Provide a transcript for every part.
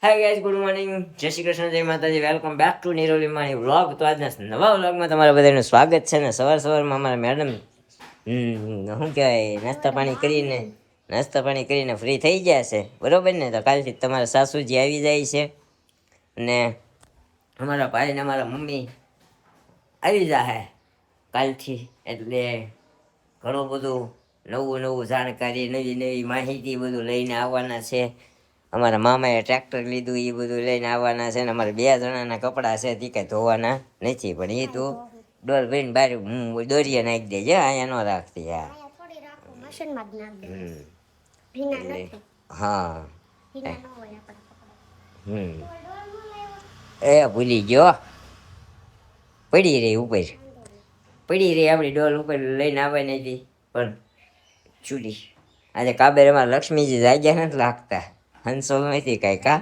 Hi guys, good morning, જય શ્રી કૃષ્ણ, જય માતાજી, વેલકમ બેક ટુ નિરોલી માની વ્લોગ. તો આજના નવા વ્લોગમાં તમારા બધાનું સ્વાગત છે ને. સવારમાં અમારા મેડમ શું કહેવાય નાસ્તા પાણી કરીને ફ્રી થઈ ગયા છે, બરોબર ને. તો કાલથી તમારા સાસુજી આવી જાય છે અને અમારા ભાઈ ને અમારા મમ્મી આવી જાય કાલથી. એટલે ઘણું બધું નવું જાણકારી, નવી માહિતી બધું લઈને આવવાના છે. અમારા મામાએ ટ્રેક્ટર લીધું, એ બધું લઈને આવવાના છે ને. અમારે 2 જણાના કપડાં છે, તે કાંઈ ધોવાના નથી, પણ એ તો ડોર ભરીને બહાર દોરીએ નાખી દેજે, અહીંયા ન રાખતી. હા એ ભૂલી ગયો, પડી રહી ઉપર, પડી રહી આપણી ડોલ ઉપર લઈને આવવાની હતી. પણ ચૂલી આજે કાબેરમાં લક્ષ્મીજી જાગ્યા નથી લાગતા, હંસો નથી કાંઈ. કા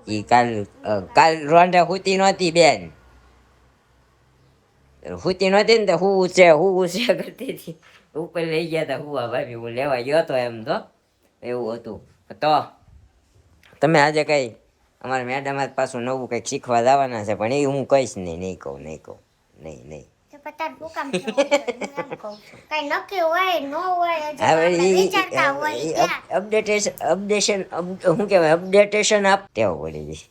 એ કાલ રોંઢા હુતી નહોતી બેન, હુતી નહોતી ને તો હું છે કરતી હતી. ઉપર લઈ ગયા હતા હુવા ભાભી, હું લેવા ગયો હતો એમ. તો એવું હતું. તો તમે આજે કંઈ અમારા મેડમ જ પાછું નવું કંઈક શીખવા જવાના છે, પણ એ હું કહીશ નહીં કહું. અપડેટેશન આપ ટેવ પડી ગઈ.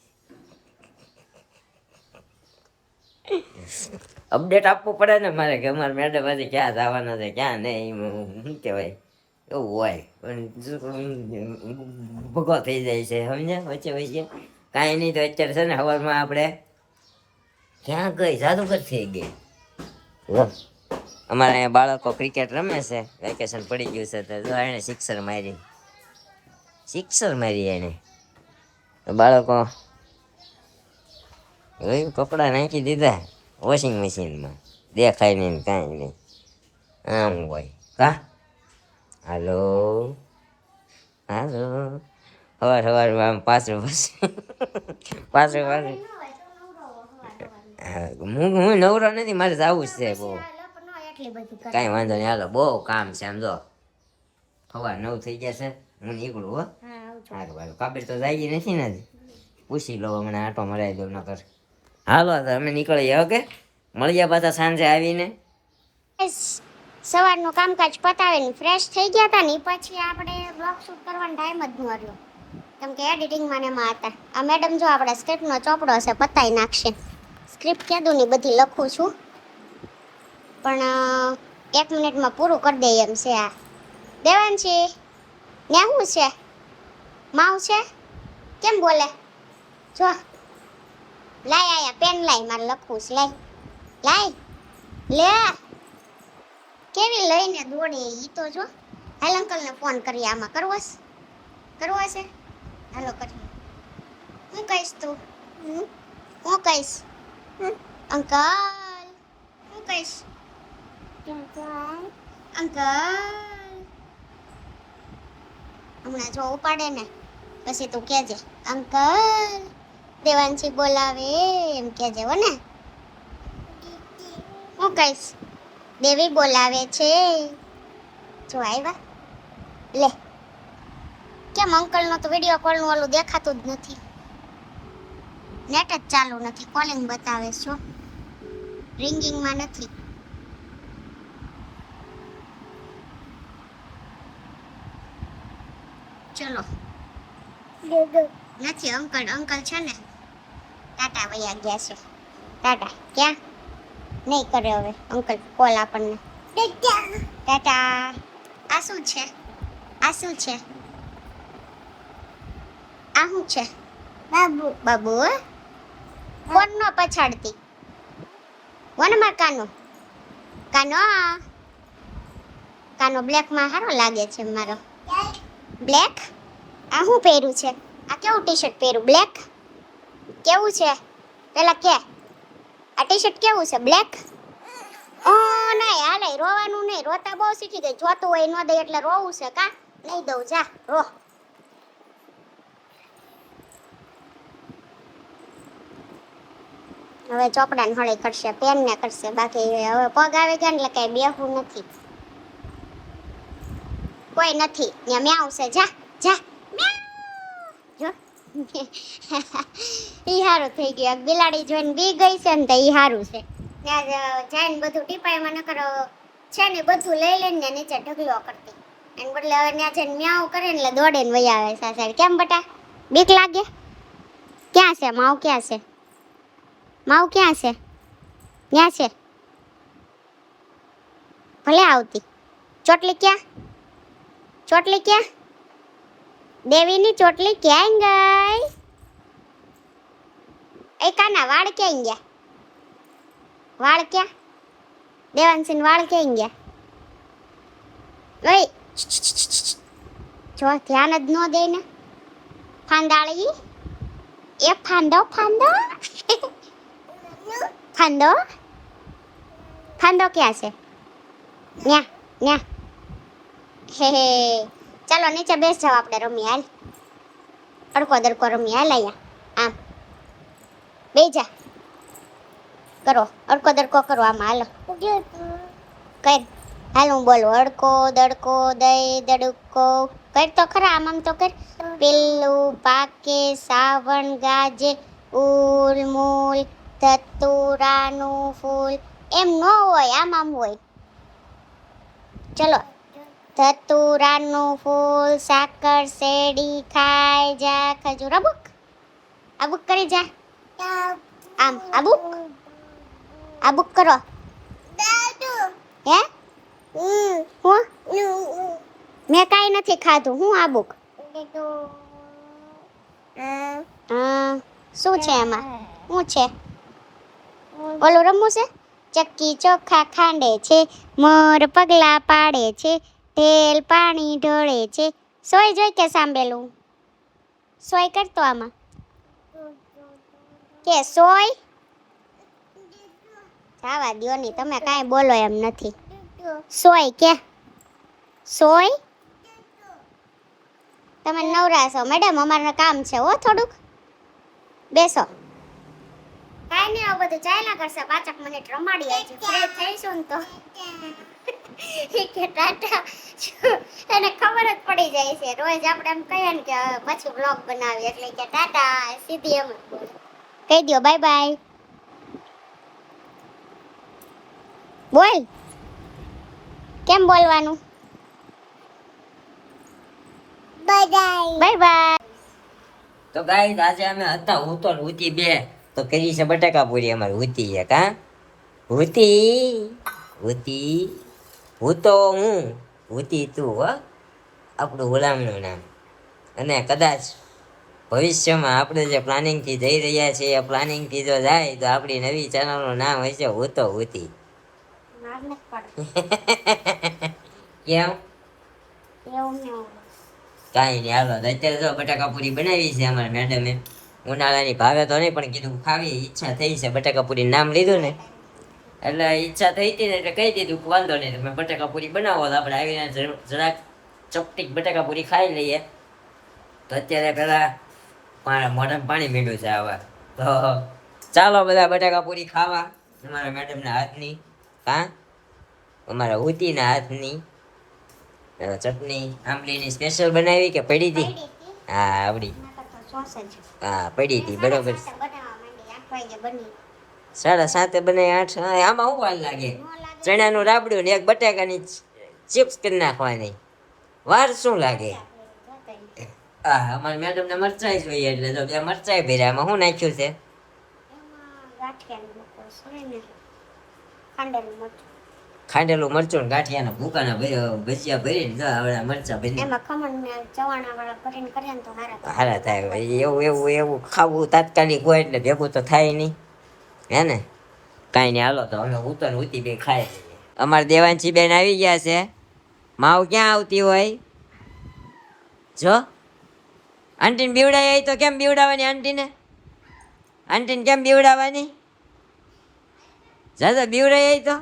અપડેટ આપવું પડે ને મારે, કે અમારે મેડમ આજે ક્યાં જવાના છે ક્યાં નહીં. શું કહેવાય, એવું હોય. પણ ભૂગો થઈ જાય છે, સમજ્યા? વચ્ચે કાંઈ નહીં. તો અત્યારે છે ને સવારમાં આપણે ક્યાં ગઈ જાદુગર થઈ ગઈ. અમારે અહીંયા બાળકો ક્રિકેટ રમે છે, વેકેશન પડી ગયું છે. તો એને સિક્સર મારી એને. બાળકો કપડાં નાખી દીધા વોશિંગ મશીનમાં, દેખાય નહીં કાંઈ નહીં. આમ હોય. કા હાલો સવારમાં આમ પાછું હું નવરો નથી, મારે જવું જ છે. બહુ કાંઈ વાંધો નહીં, હાલો બહુ કામ છે આમ. જો સવાર 9 થઈ ગયા છે, હું નીકળું. હો સારું, કાબેર તો જાય નથી ને, પૂછી લો મને, આટો મરાઈ દો નકર. હાલો તો અમે નીકળીએ. ઓકે, મળીએ પાછા સાંજે આવીને. સવારનું કામકાજ પતાવીને ફ્રેશ થઈ ગયા હતા ને પછી આપણે બ્લોગ શૂટ કરવાનો ટાઈમ જ ન રહ્યો, કેમ કે એડિટિંગમાં ને એમાં હતા. આ મેડમ જો આપણા સ્ક્રિપ્ટનો ચોપડો છે, પતાવી નાખશે. સ્ક્રિપ્ટ કીધું ને બધી લખું છું, પણ 1 મિનિટમાં પૂરું કરી દઈએ એમ છે. આ દેવાંશી ને શું છે, માવ છે કેમ બોલે? જો લાય, આયા પેન લાય, મારે લખવું છે. લાય લે, કેવી લઈને દોડે ઈ તો જો. હાલ અંકલને ફોન કરીએ, આમાં કરવો છે. હાલો કરીએ. હું કહીશ તું? હું કહીશ અંકલ, હું કહીશ અંકલ. હમણાં જો ઉપાડે ને પછી તું કહેજે અંકલ, દેવાંશી બોલાવે એમ કહેજે હો ને. હું કહીશ દેવી બોલાવે છે. જો આવ્યા લે. કેમ અંકલનો તો વિડીયો કોલનું ઓલું દેખાતું જ નથી, નેટ જ ચાલુ નથી, કોલિંગ બતાવે છો, રિંગિંગમાં નથી. ચલો નથી અંકલ છે ને ટાટા વયા ગયા છે. ટાટા ક્યાં નહીં કરે હવે અંકલ કોલ આપણને. ટાટા. આ શું છે? આ શું છે? બાબુ ફોન નો પછાડતી વન માર કાનો બ્લેકમાં સારો લાગે છે મારો. બ્લેક? આ શું પહેર્યું છે? આ કેવું ટી શર્ટ પહેર્યું? બ્લેક કેવું છે પેલા કે? આ ટી શર્ટ કેવું છે? બ્લેક? ઓ નહીં, હાલે રોવાનું નહીં, રોતા બહુ શીખી ગઈ. જોતું હોય ન દે એટલે રોવું છે. કા નહીં દઉં, જા રો. હવે ચોપડાને હળી કરશે, પેન ને કરશે, બાકી હવે પગ આવે ગયા ને એટલે કઈ બેહવું નથી, કોઈ નથી. ત્યાં મ્યાઉ છે, જા જા મ્યાઉ. જો ઈ હારું થઈ ગયું બિલાડી જોઈને બી ગઈ છે ને તો ઈ હારું છે ત્યાં જઈને બધું ટીપાઈમાં નકર છે ને બધું લઈ લઈને ને નીચે ઢગલો કરતી એને બદલે હવે ત્યાં જઈને મ્યાઉ કરે ને એટલે દોડે ને વહી આવે સાસડ કેમ બટા બીક લાગે ક્યાં છે માવ ક્યાં છે માવ ક્યાં છે ત્યાં છે ભલે આવતી ચોટલી ક્યાં દેવીની ચોટલી ક્યાં ગઈ એ કાના વાળ ક્યાં ગયા વાળ ક્યાં દેવાંશીન વાળ ક્યાં ગયા ઓય જો ધ્યાન જ ન દે ને ફાંદાળી એ ફાંદો ક્યાં છે ન્યા ન્યા હે ચાલો નીચે બેસ જાવ આપણે રમી હાલ અડકો દડકો રમી હાલ અહીંયા આમ બે જા કરો અડકો દડકો કરો આમાં હાલો કર હાલ હું બોલું અડકો દડકો દઈ દડકો કર તો ખરા આમ તો કર પેલું પાકે સાવણ ગાજે ઉલ મૂલ ધતુરાનું ફૂલ એમ ન હોય આમ હોય ચલો ધતુરાનું ફૂલ સાકર શેરડી ખાઈ જા ખજૂર અબુક કરી જા આમ અબુક કરો હે હું મેં કાંઈ નથી ખાધું હું આબુક શું છે એમાં શું છે ઓલું રમવું છે ચક્કી ચોખા ખાંડે છે મોર પગલા પાડે છે તેલ પાણી ઢોળે છે સોય જોઈ કે સાંભળેલું સોય કરતો આમાં કે સોય જાવા દ્યો ની તમે કાંઈ બોલો એમ નથી સોય કે સોય તમે નવરા છો મેડમ અમારે કામ છે હો થોડુંક બેસો કાંઈ નહીં આવું બધું ચાલ્યા કરશે 5 મિનિટ રમાડી આવી ફ્રેશ થઈશું ને તો કે ટાટા એને ખબર જ પડી જાય છે રોજ આપણે એમ કહીએ ને કે પછી વ્લોગ બનાવીએ એટલે કે ટાટા સીધી એમ કહી દો બાય બાય બોલ કેમ બોલવાનું બાય બાય તો ગાઈસ આજે અમે હતા હું તો હુતી બે તો કરી છે બટાકા પૂરી અમારી હુતી છે કા હુતી હું તો હું હુતી તું હો આપણું ગુલામનું નામ અને કદાચ ભવિષ્યમાં આપણે જે પ્લાનિંગથી જઈ રહ્યા છીએ એ પ્લાનિંગથી જો જાય તો આપણી નવી ચેનલનું નામ હશે હું તો હુતી કેમ કાંઈ નહીં હાલો અત્યારે જો બટાકા પૂરી બનાવી છે અમારા મેડમે ઉનાળાની ભાવે તો નહીં પણ કીધું ખાવી ઈચ્છા થઈ છે બટાકા પૂરી નામ લીધું ને એટલે ઈચ્છા થઈ હતી ને એટલે કહી દીધું કે વાંધો નહીં તમે બટાકા પૂરી બનાવો તો આપણે આવીને જરાક ચપટીક બટાકા પૂરી ખાઈ લઈએ તો અત્યારે પેલા મારા મોઢામાં પાણી મીંડું છે આવા તો ચાલો બધા બટાકા પૂરી ખાવા અમારા મેડમના હાથની હા અમારા હુતીના હાથની ચટણી આંબલીની સ્પેશિયલ બનાવી કે પડી હતી હા આવડી હા પડી હતી બરોબર 7:30 બને 8 આમાં શું વાર લાગે ચણાનું રાબડું ને એક બટાકાની ચિપ્સ કરી નાખવાની વાર શું લાગે હા અમારા મેડમ ને મરચાઈ જોઈએ એટલે તો ત્યાં મરચાઈ ભર્યા આમાં શું નાખ્યું છે ખાંડેલું મરચું ગાંઠિયાના ભૂકાના ભજીયા ભરીને જો આવડા મરચા ભરી એમાં ખમણ ને ચવાણા વાળા ભરીને કરીએ ને તો હારા થાય એવું ખાવું તાત્કાલિક હોય એટલે ભેગું તો થાય નહીં હે ને કાંઈ નહીં હાલો તો અમે હું તો ઉતી બે ખાઈ લઈએ અમારે દેવાંશી બેન આવી ગયા છે માવ ક્યાં આવતી હોય જો આંટીને બીવડાવી તો કેમ બીવડાવવાની આંટીને કેમ બીવડાવવાની જાજા બીવડાવી તો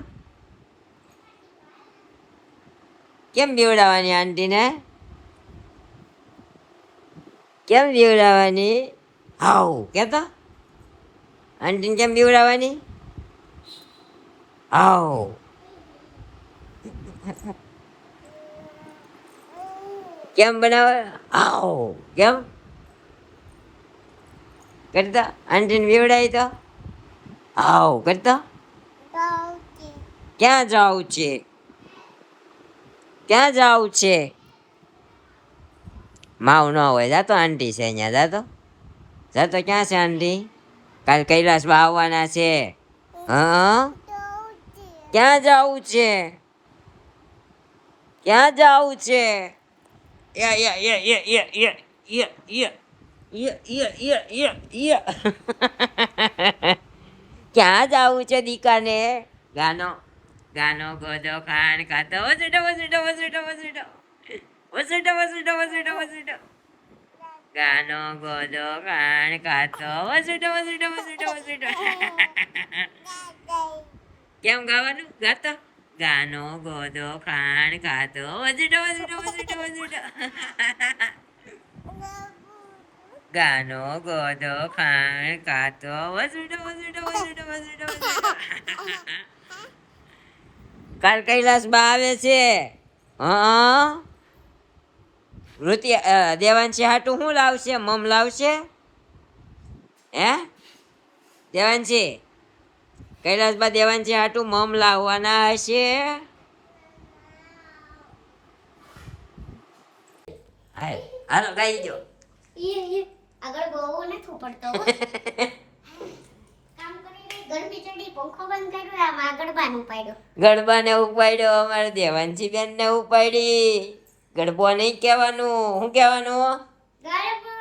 કેમ બીવડાવવાની આંટીને કેમ બીવડાવવાની હાઉ કેતો આંટીને કેમ બીવડાવવાની હાઉ કેમ બનાવે હાઉ કેમ કરતો આંટીને બીવડાવી તો આવ કરતો ક્યાં જાવું છે ક્યાં જાવું છે માવ ન હોય જાતો આંટી છે અહીંયા જાતો ક્યાં છે આંટી કાલ કૈલાસ બા આવવાના છે હા ક્યાં જાવું છે ક્યાં જાવું છે યા યા યા યા યા યા યા ક્યાં જાવું છે દીકાને ગાનો ગાનો ગોદો ખાણ ખાતો વસુડો વસુડો વસુડો વસુડો વસુડો વસુડો વસુડો વસુડો ગાનો ગોદો ખાણ ખાતો વસુડો વસુડો વસુડો વસુડો કેમ ગાવાનું ગાતો ગાનો ગોદો ખાણ ખાતો વસુડો વસુડો વસુડો વસુડો ગાનો ગોદો ખાણ ખાતો વસુડો વસુડો વસુડો વસુડો કાલ કૈલાસ બા આવે છે હા દેવાંશી હાટું શું લાવશે મમ લાવશે હે દેવાંશી કૈલાસ બા દેવાંશી હાટું મમ લાવવાના હશે હાલો ગાઈ દો આગળ બહુ નથી પડતો કામ કરીને ગરમી ચડી પંખો બંધ કર્યો આમ આગળ બાનું પાડ્યો ગરબાને ઉપાડ્યો અમારે દેવાંશી બેન ને ઉપાડી ગરબો નહીં કહેવાનું શું કહેવાનું ગરબો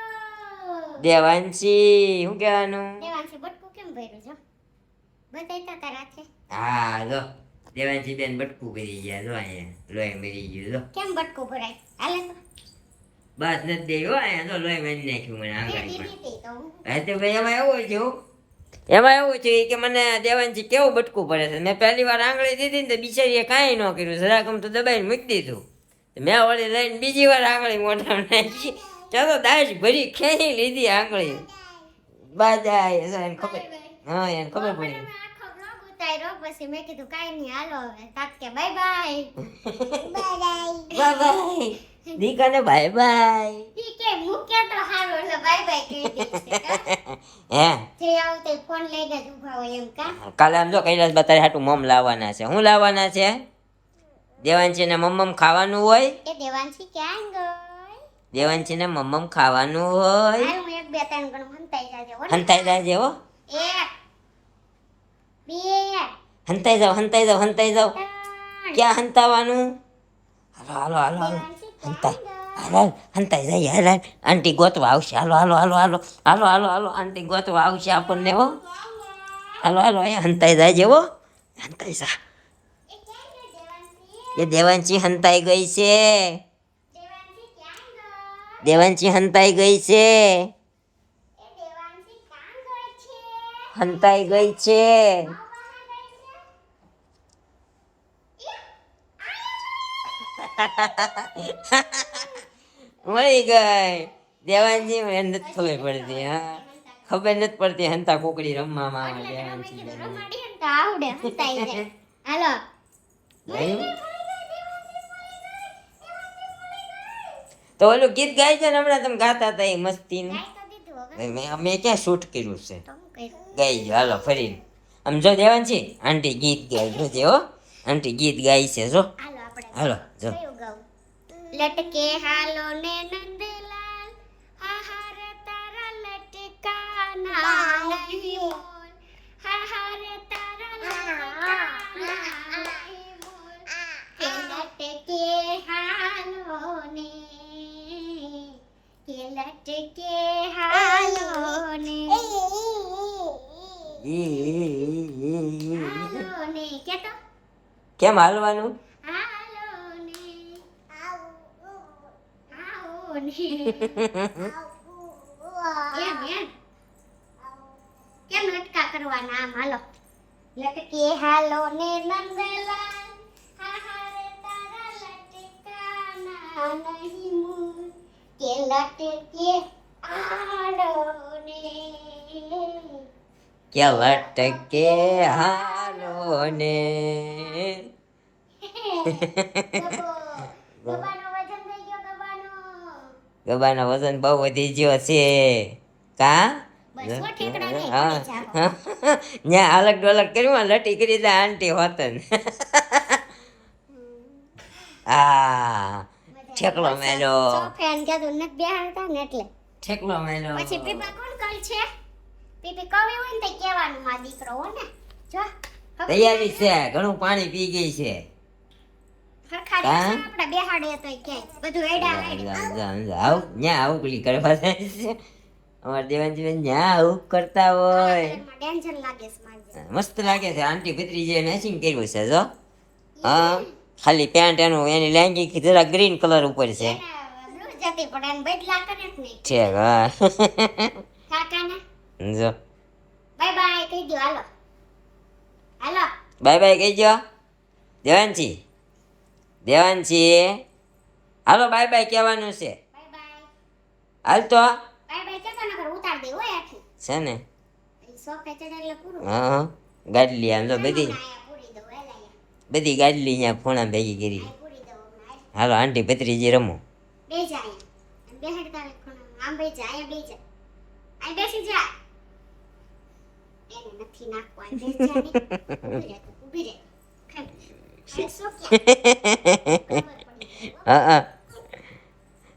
દેવાંશી શું કહેવાનું દેવાંશી બટકું કેમ ભર્યું છે બતાઈતા તારા છે હા જો દેવાંશી બેન બટકું કરી ગયા જો અહીંયા લોહી મરી ગયું જો કેમ બટકું ભરાય હાલે તો બસ નથી દેવો અહીંયા જો લોહી મરી નાખ્યું મને આંગળી પર દીધી તો હા તો ભાઈ એમાં એવું છે કે મને દેવાંશી કેવું બટકું પડે છે મેં પહેલી વાર આંગળી દીધી ને તો બિચારીએ કાંઈ ન કર્યું જરાકમ તો દબાઈને મૂકી દીધું મેં વળી લઈને બીજી વાર આંગળી મોઢામાં નાખી ચાલો દાજ ભરી ખેંચી લીધી આંગળી બાજા એને ખબર હા એને ખબર પડી આખો બ્લોગ ઉતાર્યો પછી મેં કીધું કાઈ નહીં હાલો હવે તાત કે બાય બાય બાય બાય દીકાને બાય બાય ઈ કે મૂકે તો હારો એટલે બાય બાય કહી દે હે જે આવતે ફોન લઈને જ ઊભા હોય એમ કા કાલે આમ જો કૈલાસ બા તારે હાટું મમ લાવવાના છે શું લાવવાના છે દેવાંશીને મમ્મમ ખાવાનું હોય એ દેવાંશી ક્યાં ગઈ દેવાંશીને મમ્મમ ખાવાનું હોય હાલ હું એક બે ત્રણ ગણ હંતાઈ જાજે હો હંતાઈ જાજે હો એક બે હંતાઈ જાવ હંતાઈ જાવ હંતાઈ જાવ ત્રણ ક્યાં હંતાવાનું હાલો હાલો હાલો હાલો હંતાઈ હાલો હંતાઈ જાય હાલ હાલ આંટી ગોતવા આવશે હાલો હાલો હાલો હાલો હાલો હાલો હાલો આંટી ગોતવા આવશે આપણને હો હાલો હાલો અહીંયા હંતાઈ જાય હો હંતાઈ જા એ ક્યાં ગઈ દેવાંશી એ દેવાંશી હંતાઈ ગઈ છે દેવાંશી ક્યાં ગઈ દેવાંશી હંતાઈ ગઈ છે એ દેવાંશી ક્યાં ગઈ છે હંતાઈ ગઈ છે મળી ગઈ દેવાંશી મને નથી ખબર પડતી હા ખબર નથી પડતી હંતા કોકડી રમવામાં આવે દેવાંશી બેન. રમાડી ને તો આવડે હંતાઈ જાય હાલો જોયું? તો ઓલું ગીત ગાય છે ને હમણાં તમે ગાતા હતા એ મસ્તીનું ગાઈ તો દીધું હવે અમે ક્યાં શૂટ કર્યું છે તો હું કર્યું ગાઈ જો હાલો ફરીને આમ જો દેવાંશી આંટી ગીત ગાય જોજે હો આંટી ગીત ગાય છે જો હાલો આપણે હાલો જો કયું ગાવું લટકે હાલો ને નંદલાલ હાહાર તારા લટકાના નહીં બોલ હાહાર તારા લટકાના નહીં બોલ કે લટકે હાલો ને કે લટકે હાલો ને હાલો ને કે તો કેમ હાલવાનું હાલો ને આવો ને એમ કેમ લટકા કરવાના આમ હાલો લટકે હાલો ને નંદલાલ હાહારે તારા લટકાના નહીં મૂળ કે લટકે હાલો ને કે લટકે હાલો ને ગબાનો વજન થઈ ગયો ગબાનો ગબાનો વજન બહુ વધી ગયો છે કા બસ વો ઠેકડા નહીં હા પડી જાવ. ન્યા અલગ ડોલક કર્યું લટી કરી દે આંટી હોતન આ ઠેકલો મેલો સોફે ને કીધું નથી બેહાડતા ને એટલે ઠેકલો મેલો પછી પીપા કોણ કલ છે પીપી કવી હોય ને તો કહેવાનું માં દીકરો હો ને જો તૈયારી છે ઘણું પાણી પી ગઈ છે હરખા હા? દિવસે આપણે બેહાડીએ તો ક્યાંય બધું એડા આવું ન્યા આવું પેલી કરવા જાય છે અમાર દેવાનજી બેન ન્યા આવું કરતા હોય ડેન્જર લાગે છે મારે મસ્ત લાગે છે આંટી ભત્રીજીએ મેચિંગ કર્યું છે જો હા ખાલી પેન્ટ એનું એની લેંગી જરા ગ્રીન કલર ઉપર છે બ્લુ જતી પણ એને બદલા કરે જ નહીં ઠીક હા કાકાને જો બાય બાય કહી દો હાલો હાલો બાય બાય કહેજો દેવાનજી દેવાનજી હાલો બાય બાય કહેવાનું છે બાય બાય હાલ તો બાય બાય કેતો નકર ઉતાર દે હોય આખી છે ને સોફે ચડે એટલે પૂરું હા ગાડલી આમ તો બધી આયા પૂરી દો એલા બધી ગાડલી અહીંયા ફોણા ભેગી કરી આયા પૂરી દો હમણાં હાલો આંટી ભત્રીજી રમો બે જાય બે હેડતા ખૂણામાં આમ બે જાય આયા બે જાય આય બેસી જા એને નથી નાખવા આય બેસી જા ને ઊભી રહે ખાઈ શું કે હા હા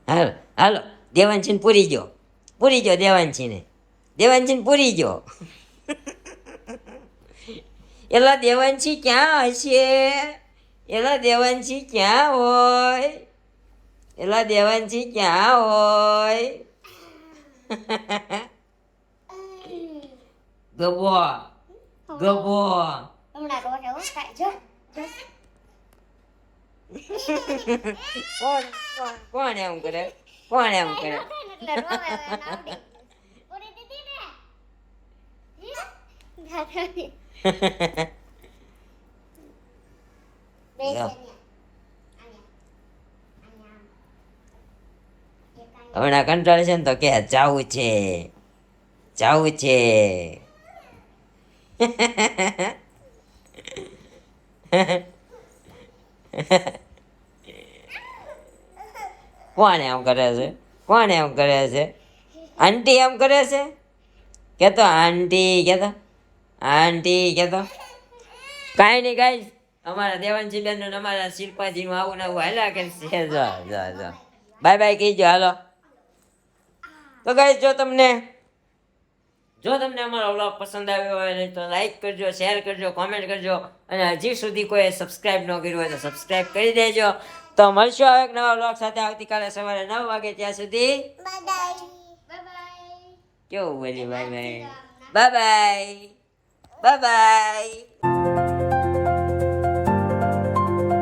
હાલો હાલો દેવાનસિંહ પૂરી ગયો દેવાનસિંહને પૂરી ગયો એલા દેવાનસિંહ ક્યાં હશે એલા દેવાનસિંહ ક્યાં હોય એલા દેવાનસિંહ ક્યાં હોય ગબો ગબો હમણાં રોહે હો ખાય જો જો કોણ એમ કરે કોણ એમ કરે એટલે રોવે હવે નાવડી પૂરી દીધી ને દાદાની બેસ યા. અહીંયા હમણાં કંટાળે છે ને તો કે જાવું છે કોણ એમ કરે છે આંટી એમ કરે છે કેતો આંટી કેતો કાંઈ નહીં ગાઈસ અમારા દેવાનજી બેન ને અમારા શિલ્પાજી નું આવું ને આવું હાલ્યા કરશે જો બાય બાય કહીજો હાલો તો ગાઈસ જો તમને અમારો વ્લોગ પસંદ આવ્યો હોય તો લાઈક કરજો શેર કરજો કોમેન્ટ કરજો અને હજી સુધી કોઈ સબસ્ક્રાઇબ ન કર્યું હોય તો સબસ્ક્રાઇબ કરી દેજો તો મળશું હવે એક નવા વ્લોગ સાથે આવતીકાલે સવારે 9 વાગે ત્યાં સુધી બાય બાય બાય કેવું બોલી by bye bye bye bye by